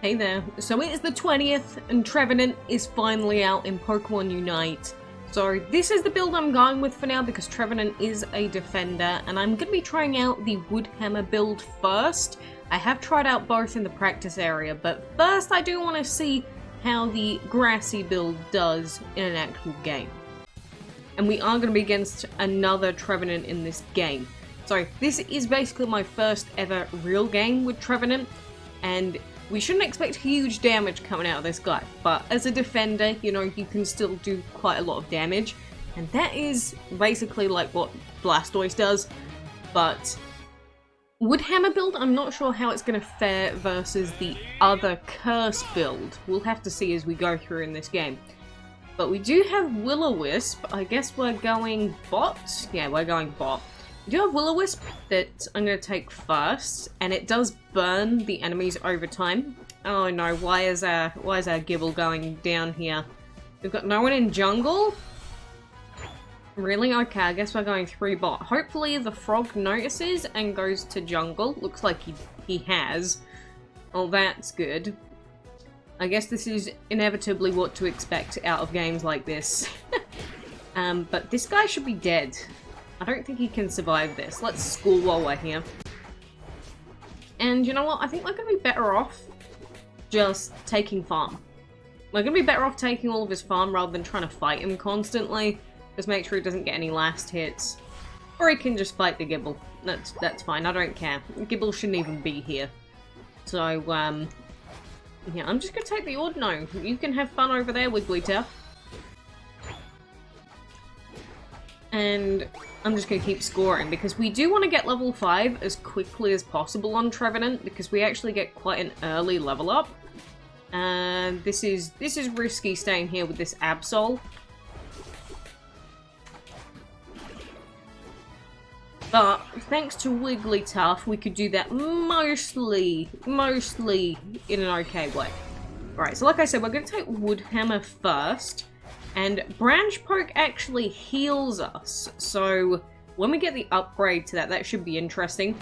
Hey there. So it is the 20th, and Trevenant is finally out in Pokemon Unite. So this is the build I'm going with for now because Trevenant is a defender, and I'm going to be trying out the Woodhammer build first. I have tried out both in the practice area, but first I do want to see how the Grassy build does in an actual game. And we are going to be against another Trevenant in this game. So this is basically my first ever real game with Trevenant, and we shouldn't expect huge damage coming out of this guy, but as a defender, you know, you can still do quite a lot of damage, and that is basically like what Blastoise does, but Woodhammer build, I'm not sure how it's going to fare versus the other Curse build. We'll have to see as we go through in this game. But we do have Will-O-Wisp. I guess we're going bot? Yeah, we're going bot. We do have Will-O-Wisp that I'm going to take first, and it does burn the enemies over time. Oh no, why is our Gibble going down here? We've got no one in jungle? Really? Okay, I guess we're going 3 bot. Hopefully the frog notices and goes to jungle. Looks like he has. Oh, that's good. I guess this is inevitably what to expect out of games like this. But this guy should be dead. I don't think he can survive this. Let's school while we're here. And you know what? I think we're going to be better off just taking farm. We're going to be better off taking all of his farm rather than trying to fight him constantly. Just make sure he doesn't get any last hits. Or he can just fight the Gibble. That's fine. I don't care. Gibble shouldn't even be here. So, yeah, I'm just going to take the Ordino. You can have fun over there, Wigglytuff. And I'm just going to keep scoring because we do want to get level 5 as quickly as possible on Trevenant because we actually get quite an early level up. And this is risky staying here with this Absol. But thanks to Wigglytuff, we could do that mostly in an okay way. Right, so like I said, we're going to take Woodhammer first. And Branch Poke actually heals us, so when we get the upgrade to that, that should be interesting.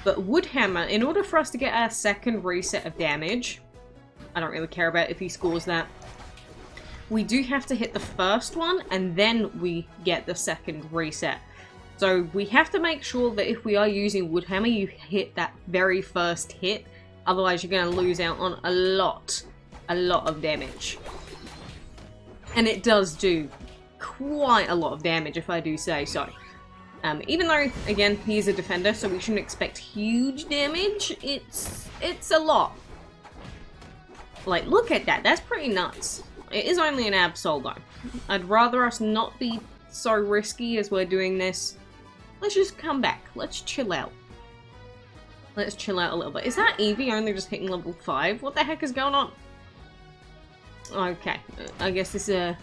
But Woodhammer, in order for us to get our second reset of damage, I don't really care about if he scores that, we do have to hit the first one, and then we get the second reset. So we have to make sure that if we are using Woodhammer, you hit that very first hit, otherwise you're going to lose out on a lot of damage. And it does do quite a lot of damage, if I do say so. Even though, again, he is a defender, so we shouldn't expect huge damage, it's a lot. Like, look at that. That's pretty nuts. It is only an Absol, though. I'd rather us not be so risky as we're doing this. Let's just come back. Let's chill out. Let's chill out a little bit. Is that Eevee only just hitting level 5? What the heck is going on? Okay, I guess this is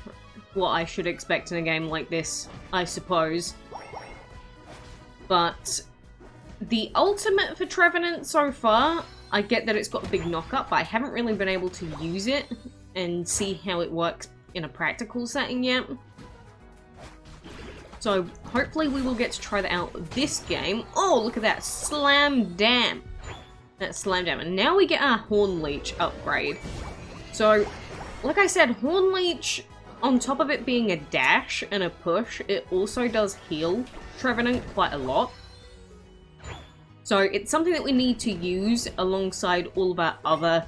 what I should expect in a game like this, I suppose. But the ultimate for Trevenant so far, I get that it's got a big knockup, but I haven't really been able to use it and see how it works in a practical setting yet. So hopefully we will get to try that out this game. Oh, look at that, Slam Dam. That's Slam Dam, and now we get our Horn Leech upgrade. So, like I said, Horn Leech, on top of it being a dash and a push, it also does heal Trevenant quite a lot. So it's something that we need to use alongside all of our other,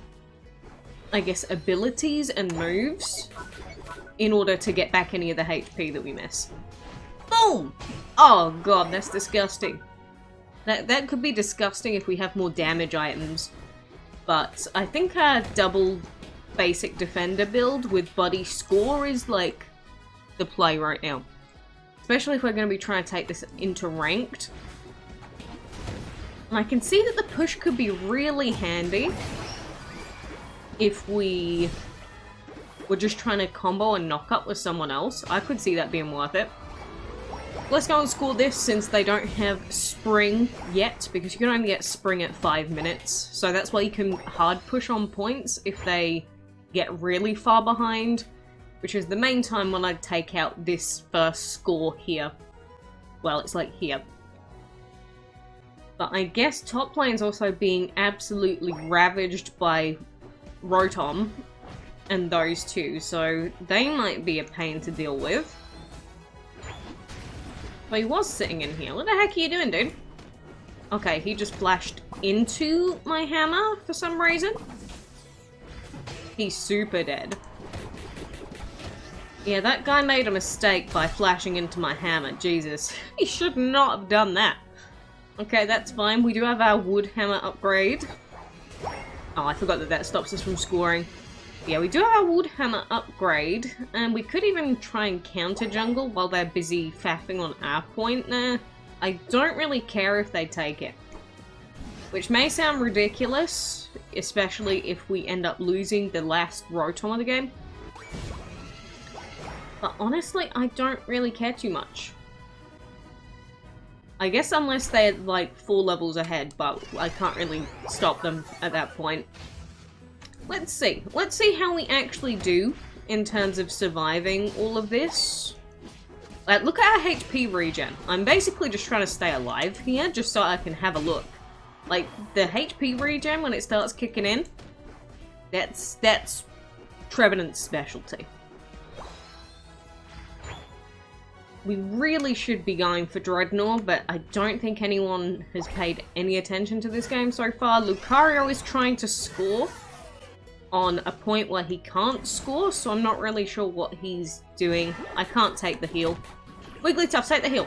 I guess, abilities and moves in order to get back any of the HP that we miss. Boom! Oh god, that's disgusting. That could be disgusting if we have more damage items. But I think our double basic defender build with buddy score is like the play right now, especially if we're going to be trying to take this into ranked. And I can see that the push could be really handy if we were just trying to combo and knock up with someone else. I could see that being worth it. Let's go and score this since they don't have spring yet, because you can only get spring at 5 minutes, so that's why you can hard push on points if they get really far behind, which is the main time when I take out this first score here. Well, it's like here. But I guess top lane's also being absolutely ravaged by Rotom and those two, so they might be a pain to deal with. But he was sitting in here. What the heck are you doing, dude? Okay, he just flashed into my hammer for some reason. He's super dead. Yeah, that guy made a mistake by flashing into my hammer. Jesus. He should not have done that. Okay, that's fine. We do have our wood hammer upgrade. Oh, I forgot that that stops us from scoring. Yeah, we do have our wood hammer upgrade, and we could even try and counter jungle while they're busy faffing on our point there. I don't really care if they take it. Which may sound ridiculous, especially if we end up losing the last Rotom of the game. But honestly, I don't really care too much. I guess unless they're like 4 levels ahead, but I can't really stop them at that point. Let's see. Let's see how we actually do in terms of surviving all of this. Look at our HP regen. I'm basically just trying to stay alive here, just so I can have a look. Like, the HP regen, when it starts kicking in, that's Trevenant's specialty. We really should be going for Dreadnought, but I don't think anyone has paid any attention to this game so far. Lucario is trying to score on a point where he can't score, so I'm not really sure what he's doing. I can't take the heal. Wigglytuff, take the heal.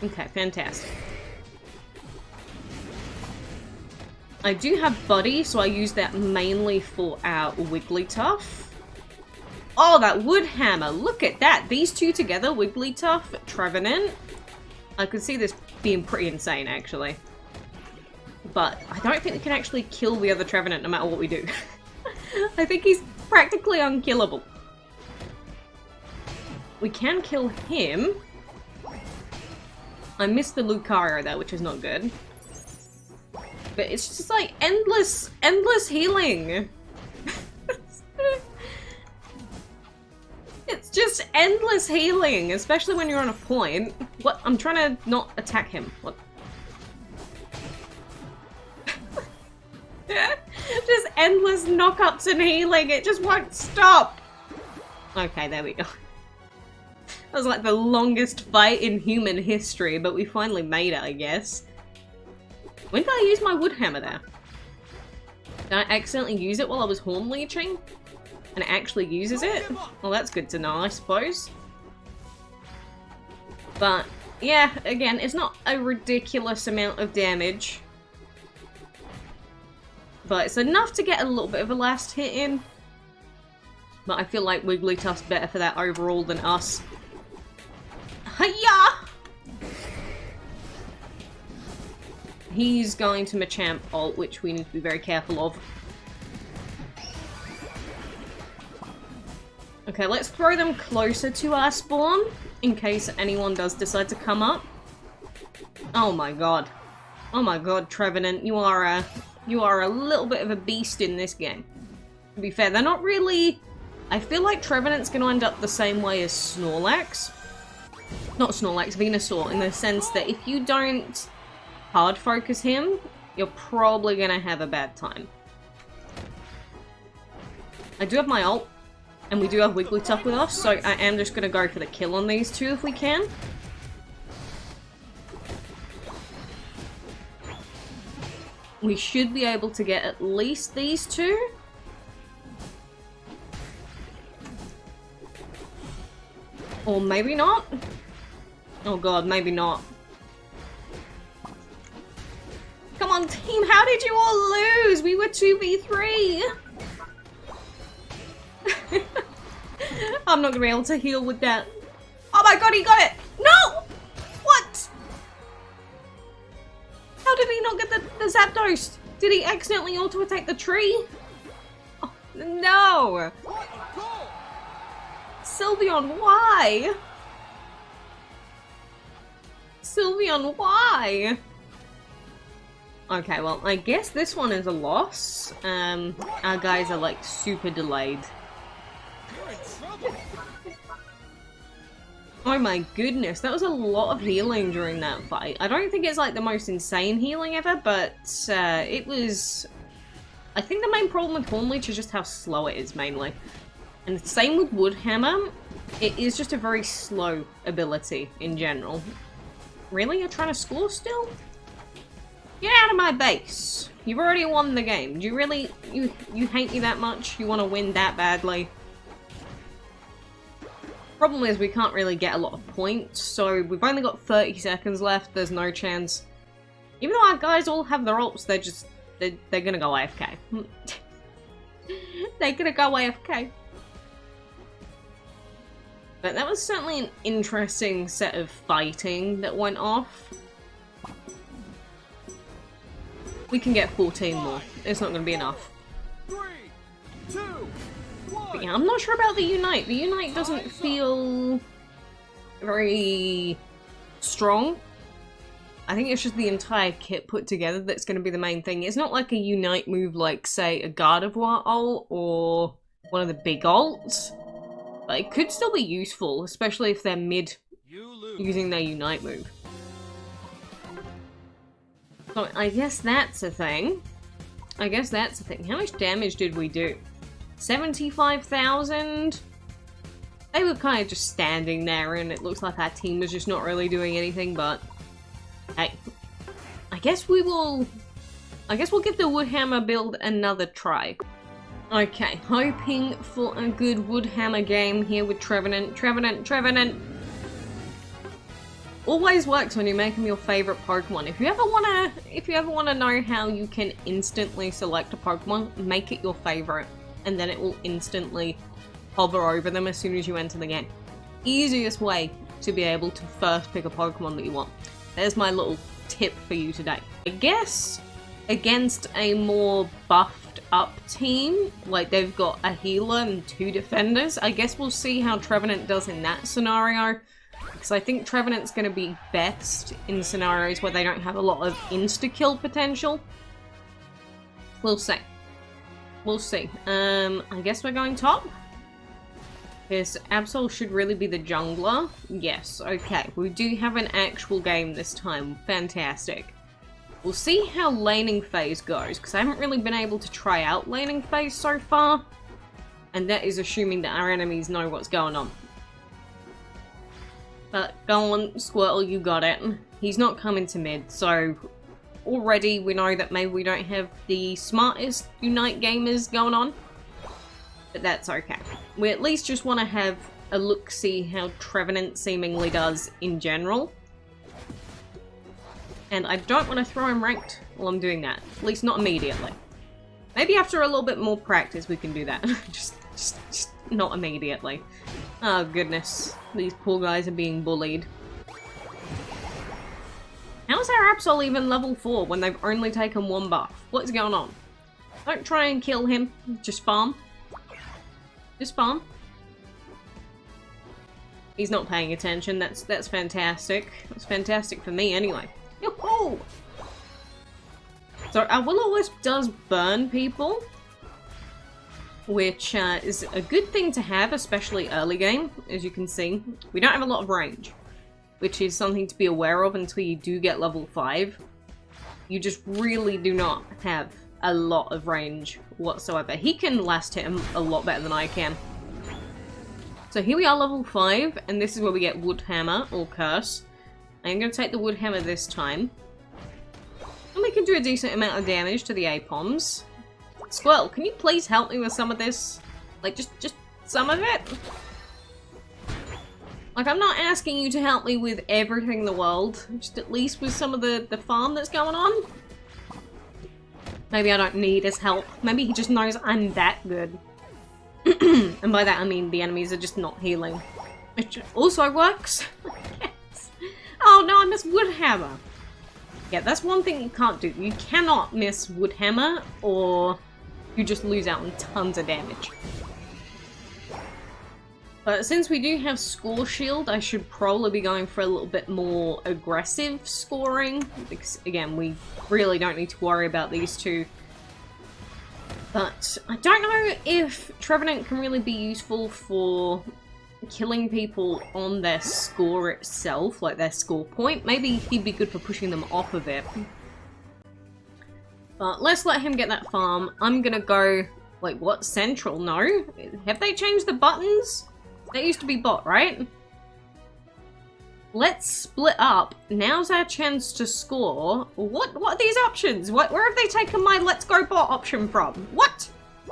Okay, fantastic. I do have Buddy, so I use that mainly for our Wigglytuff. Oh, that wood hammer! Look at that! These two together, Wigglytuff, Trevenant. I could see this being pretty insane, actually. But I don't think we can actually kill the other Trevenant no matter what we do. I think he's practically unkillable. We can kill him. I missed the Lucario there, which is not good. But it's just like endless healing. It's just endless healing, especially when you're on a point. What? I'm trying to not attack him. What? Just endless knockups and healing. It just won't stop. Okay, there we go. That was like the longest fight in human history, but we finally made it, I guess. When did I use my wood hammer there? Did I accidentally use it while I was horn leeching? And it actually uses it? Well, that's good to know, I suppose. But, yeah, again, it's not a ridiculous amount of damage. But it's enough to get a little bit of a last hit in. But I feel like Wigglytuff's better for that overall than us. Hiya! He's going to Machamp ult, which we need to be very careful of. Okay, let's throw them closer to our spawn, in case anyone does decide to come up. Oh my god. Oh my god, Trevenant, you are a little bit of a beast in this game. To be fair, they're not really... I feel like Trevenant's going to end up the same way as Snorlax. Not Snorlax, Venusaur, in the sense that if you don't hard focus him, you're probably going to have a bad time. I do have my ult. And we do have Wigglytuff with us, so I am just going to go for the kill on these two if we can. We should be able to get at least these two. Or maybe not. Oh god, maybe not. Come on team, how did you all lose? We were 2v3. I'm not gonna be able to heal with that. Oh my god, he got it! No! What? How did he not get the Zapdos? Did he accidentally auto-attack the tree? Oh, no! Sylveon, why? Sylveon, why? Okay, well, I guess this one is a loss. Our guys are like super delayed. Oh my goodness, that was a lot of healing during that fight. I don't think it's like the most insane healing ever, but it was I think the main problem with Hornleech is just how slow it is, mainly. And the same with Woodhammer. It is just a very slow ability in general. Really? You're trying to score still? Get out of my base! You've already won the game. Do you really... You hate me that much? You want to win that badly? Problem is we can't really get a lot of points, so we've only got 30 seconds left. There's no chance. Even though our guys all have their ults, they're just... They're gonna go AFK. They're gonna go AFK. But that was certainly an interesting set of fighting that went off. We can get 14 more. It's not going to be enough. 3, 2, 1. But yeah, I'm not sure about the Unite. The Unite doesn't feel very strong. I think it's just the entire kit put together that's going to be the main thing. It's not like a Unite move like, say, a Gardevoir ult or one of the big ults. But it could still be useful, especially if they're mid using their Unite move. So I guess that's a thing. How much damage did we do? 75,000? They were kind of just standing there and it looks like our team was just not really doing anything, but... Hey. I guess we'll give the Woodhammer build another try. Okay, hoping for a good Woodhammer game here with Trevenant. Trevenant! Always works when you make him your favorite Pokemon. If you ever wanna know how you can instantly select a Pokemon, make it your favorite, and then it will instantly hover over them as soon as you enter the game. Easiest way to be able to first pick a Pokemon that you want. There's my little tip for you today. I guess against a more buffed up team, like they've got a healer and 2 defenders, I guess we'll see how Trevenant does in that scenario. Because I think Trevenant's going to be best in scenarios where they don't have a lot of insta-kill potential. We'll see. We'll see. I guess we're going top? Because Absol should really be the jungler. Yes, okay. We do have an actual game this time. Fantastic. We'll see how laning phase goes, because I haven't really been able to try out laning phase so far. And that is assuming that our enemies know what's going on. But go on, Squirtle, you got it. He's not coming to mid, so already we know that maybe we don't have the smartest Unite gamers going on. But that's okay. We at least just want to have a look-see how Trevenant seemingly does in general. And I don't want to throw him ranked while I'm doing that. At least not immediately. Maybe after a little bit more practice we can do that. just not immediately. Oh goodness. These poor guys are being bullied. How is our Absol even level 4 when they've only taken 1 buff? What's going on? Don't try and kill him. Just farm. Just farm. He's not paying attention. That's fantastic. That's fantastic for me anyway. Yoo-hoo! So our Will-O-Wisp does burn people, which is a good thing to have, especially early game, as you can see. We don't have a lot of range, which is something to be aware of until you do get level 5. You just really do not have a lot of range whatsoever. He can last hit him a lot better than I can. So here we are, level 5, and this is where we get Woodhammer, or Curse. I'm going to take the Woodhammer this time. And we can do a decent amount of damage to the Apoms. Squirrel, can you please help me with some of this? Like, just some of it? Like, I'm not asking you to help me with everything in the world. Just at least with some of the farm that's going on. Maybe I don't need his help. Maybe he just knows I'm that good. And by that I mean the enemies are just not healing. Which also works. Yes. Oh no, I missed Woodhammer. Yeah, that's one thing you can't do. You cannot miss Woodhammer or you just lose out on tons of damage. But since we do have Score Shield, I should probably be going for a little bit more aggressive scoring. Because, again, we really don't need to worry about these two. But I don't know if Trevenant can really be useful for killing people on their score itself, like their score point. Maybe he'd be good for pushing them off of it. But let's let him get that farm. I'm gonna go... Wait, what? Central? No? Have they changed the buttons? That used to be bot, right? Let's split up. Now's our chance to score. What are these options? Where have they taken my let's go bot option from? What?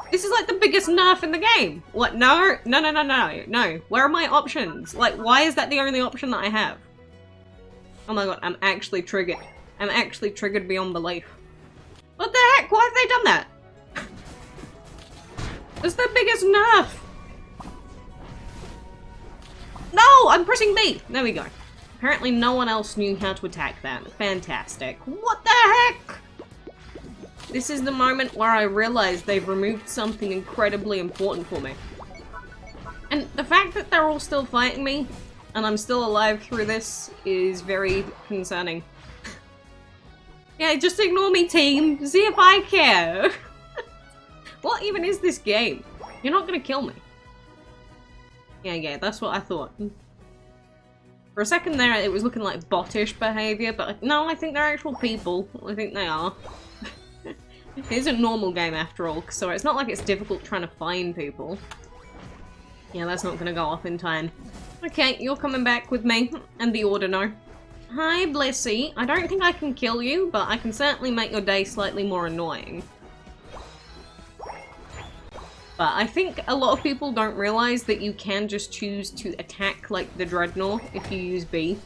This is like the biggest nerf in the game. What? No. No. Where are my options? Like, why is that the only option that I have? Oh my god, I'm actually triggered. I'm actually triggered beyond belief. What the heck? Why have they done that? It's the biggest nerf. No, I'm pressing B. There we go. Apparently no one else knew how to attack that. Fantastic. What the heck? This is the moment where I realize they've removed something incredibly important for me. And the fact that they're all still fighting me, and I'm still alive through this, is very concerning. Yeah, just ignore me, team. See if I care. What even is this game? You're not gonna kill me. Yeah, that's what I thought. For a second there, it was looking like bottish behavior, but no, I think they're actual people. I think they are. It is a normal game after all, so it's not like it's difficult trying to find people. Yeah, that's not gonna go off in time. Okay, you're coming back with me, and the Ordino. Hi, Blissey. I don't think I can kill you, but I can certainly make your day slightly more annoying. But I think a lot of people don't realize that you can just choose to attack, like, the Dreadnought if you use B.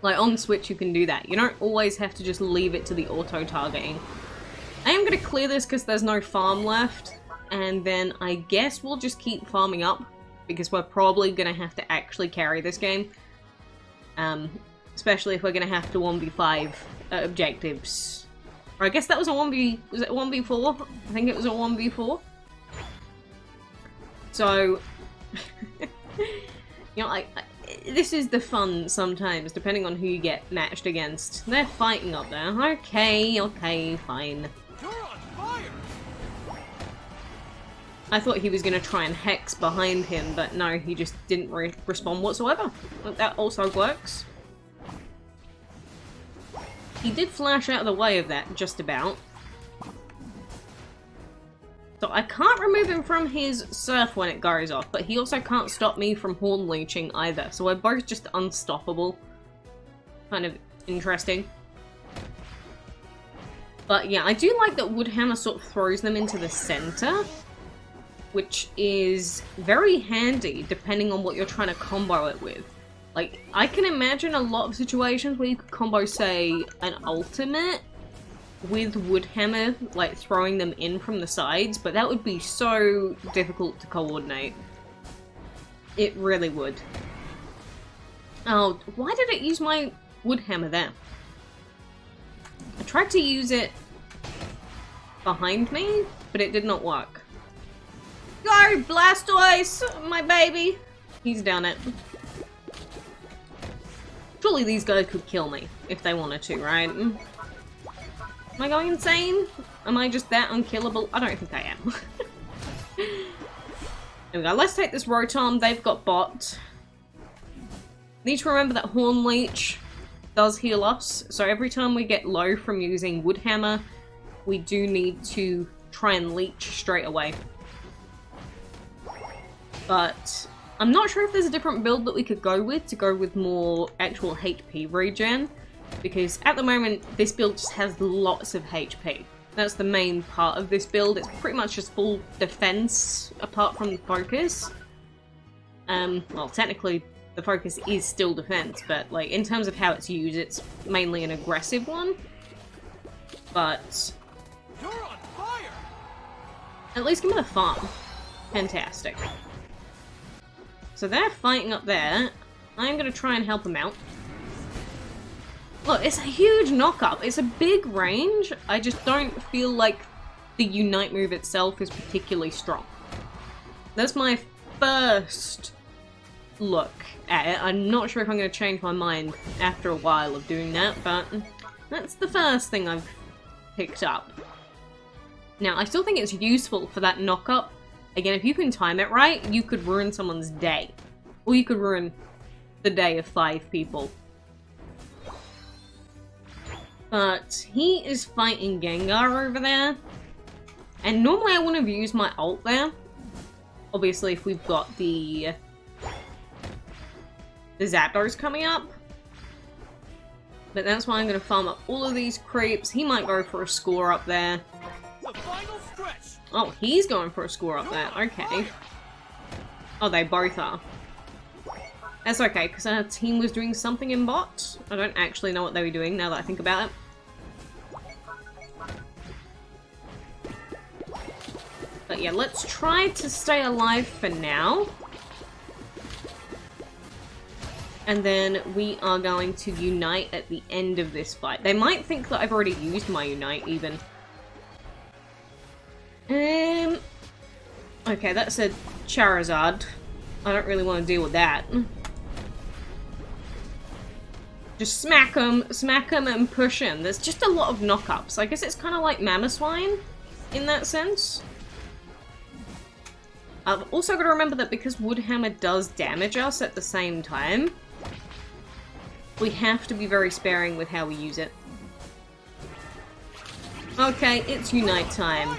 Like, on Switch you can do that. You don't always have to just leave it to the auto-targeting. I am going to clear this because there's no farm left, and then I guess we'll just keep farming up, because we're probably going to have to actually carry this game. Especially if we're going to have to 1v5 objectives. Or I guess that was a 1v... was it a 1v4? I think it was a 1v4. So, you know, this is the fun sometimes, depending on who you get matched against. They're fighting up there. Okay, fine. You're on fire! I thought he was going to try and hex behind him, but no, he just didn't respond whatsoever. That also works. He did flash out of the way of that, just about. So I can't remove him from his surf when it goes off, but he also can't stop me from horn leeching either, so we're both just unstoppable. Kind of interesting. But yeah, I do like that Woodhammer sort of throws them into the center, which is very handy depending on what you're trying to combo it with. Like, I can imagine a lot of situations where you could combo, say, an ultimate with Woodhammer, like throwing them in from the sides, but that would be so difficult to coordinate. It really would. Oh, why did it use my Woodhammer there? I tried to use it behind me, but it did not work. Go, Blastoise! My baby! He's done it. Surely these guys could kill me, if they wanted to, right? Am I going insane? Am I just that unkillable? I don't think I am. There we go. Let's take this Rotom. They've got bot. Need to remember that Horn Leech does heal us. So every time we get low from using Woodhammer, we do need to try and leech straight away. But I'm not sure if there's a different build that we could go with more actual HP regen. Because at the moment, this build just has lots of HP. That's the main part of this build. It's pretty much just full defense, apart from the focus. Well, technically, the focus is still defense, but like in terms of how it's used, it's mainly an aggressive one. But You're on fire! At least give me the farm. Fantastic. So they're fighting up there. I'm gonna try and help them out. Look, it's a huge knock-up. It's a big range. I just don't feel like the Unite move itself is particularly strong. That's my first look at it. I'm not sure if I'm going to change my mind after a while of doing that, but that's the first thing I've picked up. Now, I still think it's useful for that knock-up. Again, if you can time it right, you could ruin someone's day. Or you could ruin the day of 5 people. But he is fighting Gengar over there. And normally I wouldn't have used my ult there. Obviously, if we've got the Zapdos coming up. But that's why I'm going to farm up all of these creeps. He might go for a score up there. The final stretch. Oh, he's going for a score up there. Okay. Oh, they both are. That's okay, because our team was doing something in bot. I don't actually know what they were doing now that I think about it. But yeah, let's try to stay alive for now. And then we are going to unite at the end of this fight. They might think that I've already used my unite, even. Okay, that's a Charizard. I don't really want to deal with that. Just smack them, and push him. There's just a lot of knockups. I guess it's kind of like Mamoswine in that sense. I've also got to remember that because Woodhammer does damage us at the same time, we have to be very sparing with how we use it. Okay, it's Unite time.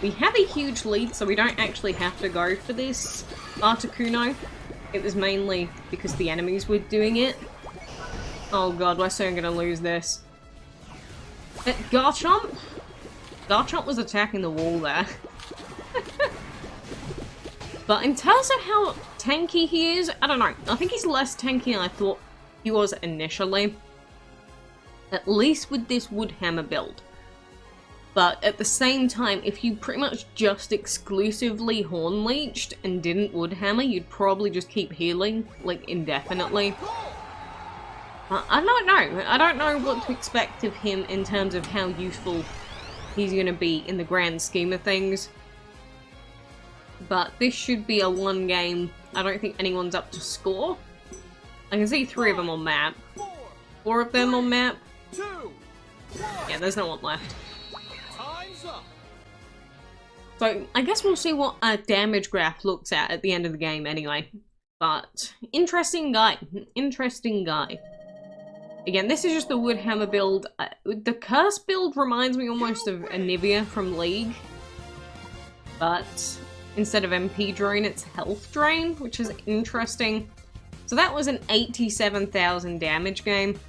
We have a huge lead, so we don't actually have to go for this Articuno. It was mainly because the enemies were doing it. Oh god, we're soon gonna lose this. Garchomp? Garchomp was attacking the wall there. But in terms of how tanky he is, I don't know. I think he's less tanky than I thought he was initially. At least with this Woodhammer build. But at the same time, if you pretty much just exclusively Horn Leeched and didn't Woodhammer, you'd probably just keep healing, like, indefinitely. I don't know. I don't know what to expect of him in terms of how useful he's gonna be in the grand scheme of things. But this should be a one game. I don't think anyone's up to score. I can see 3 of them on map. 4 of them on map. Yeah, there's no one left. So, I guess we'll see what a damage graph looks at the end of the game anyway. But, interesting guy. Interesting guy. Again, this is just the Woodhammer build. The Curse build reminds me almost of Anivia from League. But, instead of MP Drain, it's Health Drain, which is interesting. So that was an 87,000 damage game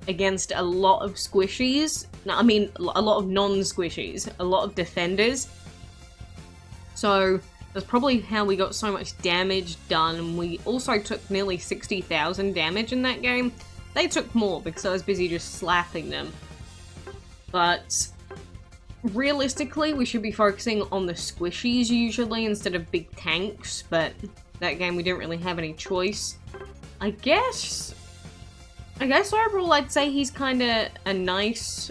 against a lot of squishies. No, I mean, a lot of non-squishies. A lot of defenders. So, that's probably how we got so much damage done. We also took nearly 60,000 damage in that game. They took more because I was busy just slapping them. But, realistically, we should be focusing on the squishies usually instead of big tanks. But, that game we didn't really have any choice. I guess overall I'd say he's kind of a nice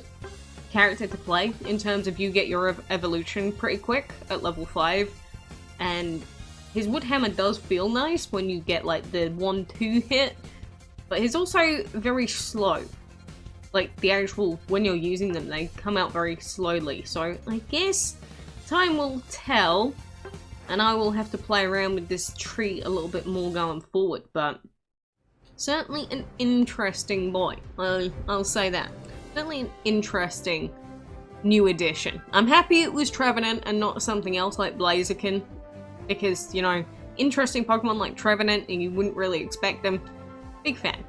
character to play in terms of you get your evolution pretty quick at level 5, and his Woodhammer does feel nice when you get like the 1-2 hit, but he's also very slow. Like the actual, when you're using them, they come out very slowly, so I guess time will tell, and I will have to play around with this tree a little bit more going forward, but certainly an interesting boy, I'll say that. Certainly an interesting new addition. I'm happy it was Trevenant and not something else like Blaziken, because, you know, interesting Pokemon like Trevenant and you wouldn't really expect them. Big fan.